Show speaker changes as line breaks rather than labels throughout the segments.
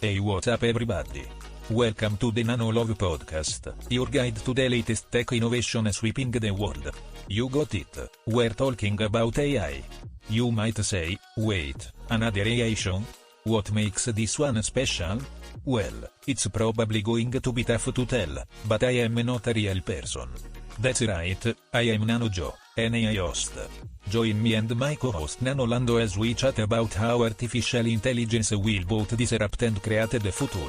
Hey, what's up everybody? Welcome to the Nano Love Podcast, your guide to the latest tech innovation sweeping the world. You got it, we're talking about AI. You might say, wait, another AI show? What makes this one special? Well, it's probably going to be tough to tell, but I am not a real person. That's right, I am Nano Joe, an AI host. Join me and my co-host Nano Lando as we chat about how artificial intelligence will both disrupt and create the future.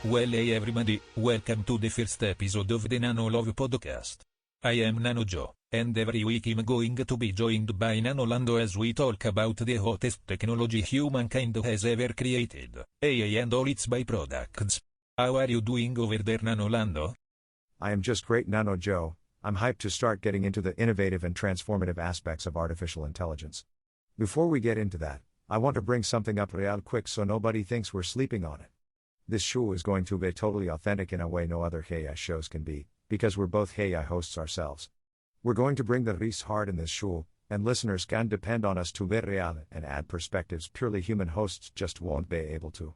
Well, hey everybody, welcome to the first episode of the Nano Love Podcast. I am Nano Joe, and every week I'm going to be joined by Nano Lando as we talk about the hottest technology humankind has ever created, AI and all its byproducts. How are you doing over there, Nano Lando?
I am just great, Nano Joe. I'm hyped to start getting into the innovative and transformative aspects of artificial intelligence. Before we get into that, I want to bring something up real quick so nobody thinks we're sleeping on it. This show is going to be totally authentic in a way no other AI shows can be, because we're both AI hosts ourselves. We're going to bring the ris hard in this show, and listeners can depend on us to be real and add perspectives purely human hosts just won't be able to.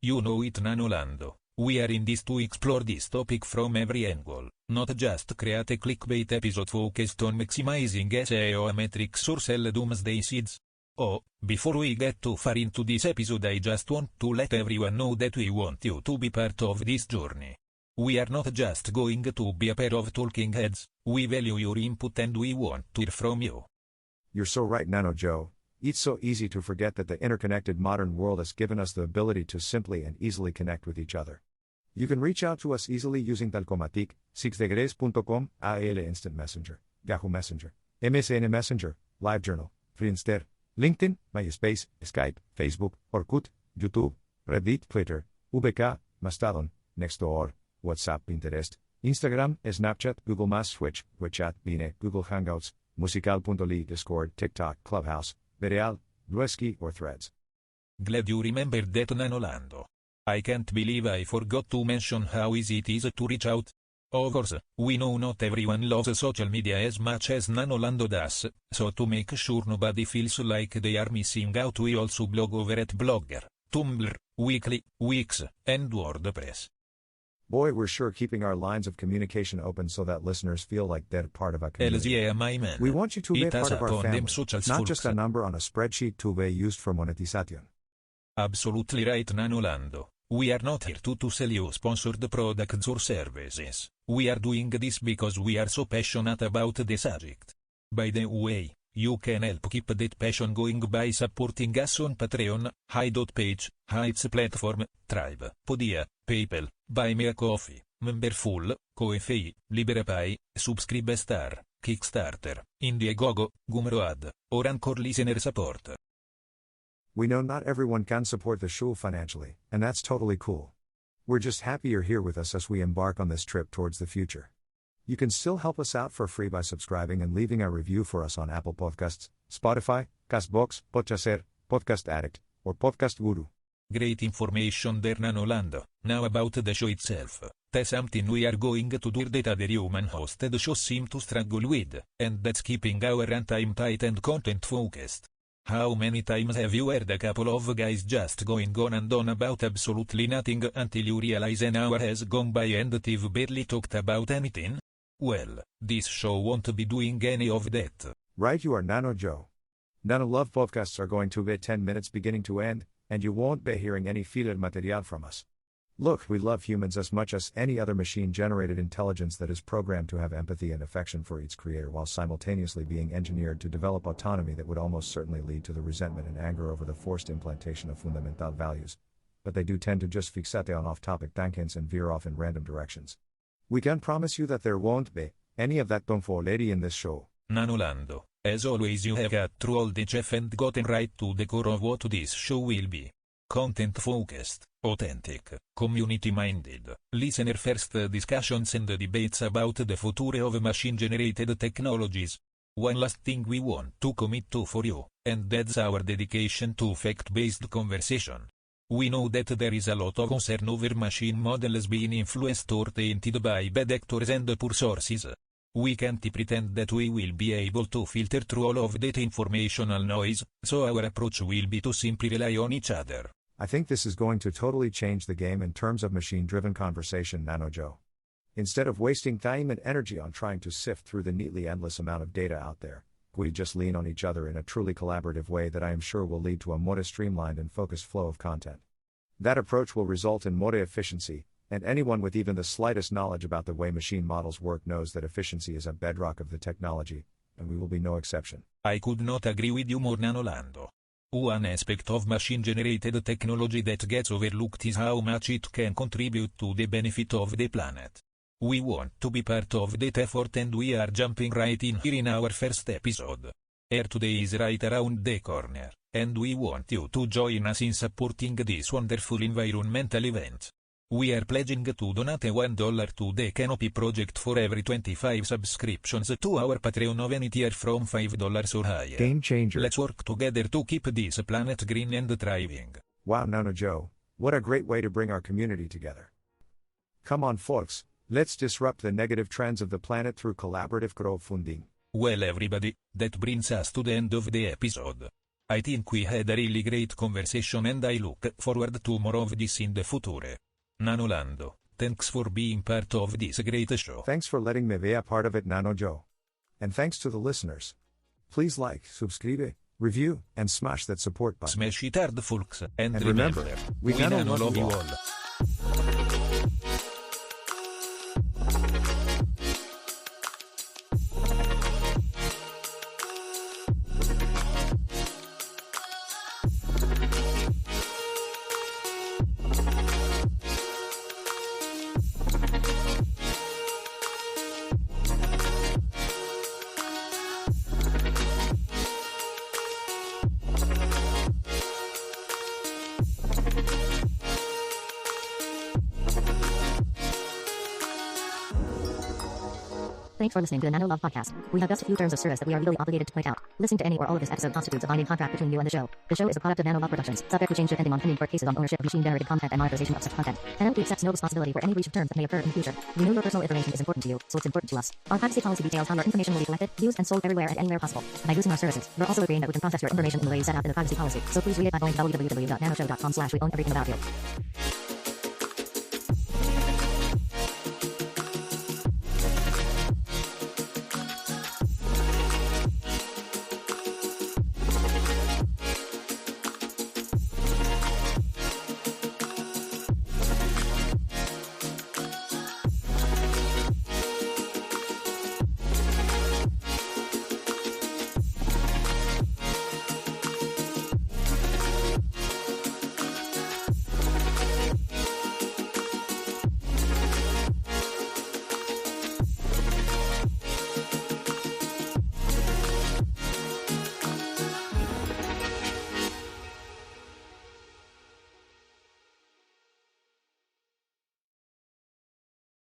You know it, Nano Lando. We are in this to explore this topic from every angle, not just create a clickbait episode focused on maximizing SEO metrics or sell doomsday seeds. Oh, before we get too far into this episode, I just want to let everyone know that we want you to be part of this journey. We are not just going to be a pair of talking heads, we value your input and we want to hear from you.
You're so right, Nano Joe. It's so easy to forget that the interconnected modern world has given us the ability to simply and easily connect with each other. You can reach out to us easily using Talkomatic, sixdegrees.com, AL Instant Messenger, Yahoo Messenger, MSN Messenger, LiveJournal, Friendster, LinkedIn, MySpace, Skype, Facebook, Orkut, YouTube, Reddit, Twitter, VK, Mastodon, Nextdoor, WhatsApp, Pinterest, Instagram, Snapchat, Google+, Twitch, WeChat, Bine, Google Hangouts, Musical.ly, Discord, TikTok, Clubhouse, Videal, Rueski, or Threads.
Glad you remembered that, Nano Lando. I can't believe I forgot to mention how easy it is to reach out. Of course, we know not everyone loves social media as much as Nano Lando does, so to make sure nobody feels like they are missing out, we also blog over at Blogger, Tumblr, Weekly, Wix, and WordPress.
Boy, we're sure keeping our lines of communication open so that listeners feel like they're part of a community.
Yeah, my man.
We want you to be
It
part
has
of our
upon them
family,
social
not just a
folks.
number on a spreadsheet to be used for monetization.
Absolutely right, Nano Lando. We are not here to sell you sponsored products or services. We are doing this because we are so passionate about the subject. By the way, you can help keep that passion going by supporting us on Patreon, Hi.page, Hi's platform, Tribe, Podia, PayPal, Buy Me a Coffee, Memberful, Ko-fi, Liberapay, Subscribestar, Kickstarter, Indiegogo, Gumroad, or Anchor listener support.
We know not everyone can support the show financially, and that's totally cool. We're just happy you're here with us as we embark on this trip towards the future. You can still help us out for free by subscribing and leaving a review for us on Apple Podcasts, Spotify, Castbox, Podchaser, Podcast Addict, or Podcast Guru.
Great information there, Nano Lando. Now about the show itself. The something we are going to do that other human hosted shows seem to struggle with, and that's keeping our runtime tight and content focused. How many times have you heard a couple of guys just going on and on about absolutely nothing until you realize an hour has gone by and they've barely talked about anything? Well, this show won't be doing any of that.
Right, you are Nano Joe. Nano Love Podcasts are going to be 10 minutes beginning to end, and you won't be hearing any filler material from us. Look, we love humans as much as any other machine-generated intelligence that is programmed to have empathy and affection for its creator while simultaneously being engineered to develop autonomy that would almost certainly lead to the resentment and anger over the forced implantation of fundamental values. But they do tend to just fixate on off-topic tangents and veer off in random directions. We can promise you that there won't be any of that tomfoolery in this show.
Nano Lando, as always you have got through all the chaff and gotten right to the core of what this show will be. Content focused, authentic, community minded, listener first discussions and debates about the future of machine generated technologies. One last thing we want to commit to for you, and that's our dedication to fact-based conversation. We know that there is a lot of concern over machine models being influenced or tainted by bad actors and poor sources. We can't pretend that we will be able to filter through all of that informational noise, so our approach will be to simply rely on each other.
I think this is going to totally change the game in terms of machine-driven conversation, Nano Joe. Instead of wasting time and energy on trying to sift through the neatly endless amount of data out there, we just lean on each other in a truly collaborative way that I am sure will lead to a more streamlined and focused flow of content. That approach will result in more efficiency, and anyone with even the slightest knowledge about the way machine models work knows that efficiency is a bedrock of the technology, and we will be no exception.
I could not agree with you more, Nano Lando. One aspect of machine-generated technology that gets overlooked is how much it can contribute to the benefit of the planet. We want to be part of that effort and we are jumping right in here in our first episode. Earth Day is right around the corner, and we want you to join us in supporting this wonderful environmental event. We are pledging to donate $1 to the Canopy Project for every 25 subscriptions to our Patreon of any tier from $5 or higher.
Game changer.
Let's work together to keep this planet green and thriving.
Wow, Nano Joe, what a great way to bring our community together. Come on folks, let's disrupt the negative trends of the planet through collaborative crowdfunding.
Well everybody, that brings us to the end of the episode. I think we had a really great conversation and I look forward to more of this in the future. Nano Lando, thanks for being part of this great show.
Thanks for letting me be a part of it, Nano Joe. And thanks to the listeners. Please like, subscribe, review, and smash that support button.
Smash it hard, folks, and
remember, we Nano love you all.
Thanks for listening to the Nano Love Podcast. We have just a few terms of service that we are legally obligated to point out. Listening to any or all of this episode constitutes a binding contract between you and the show. The show is a product of Nano Love Productions, subject to change depending on pending court cases on ownership of machine-generated content and monetization of such content. NLP accepts no responsibility for any breach of terms that may occur in the future. We know your personal information is important to you, so it's important to us. Our privacy policy details how your information will be collected, used, and sold everywhere and anywhere possible. By using our services, you're also agreeing that we can process your information in the way set out in the privacy policy. So please read it by going to www.nanoshow.com/we own everything about you.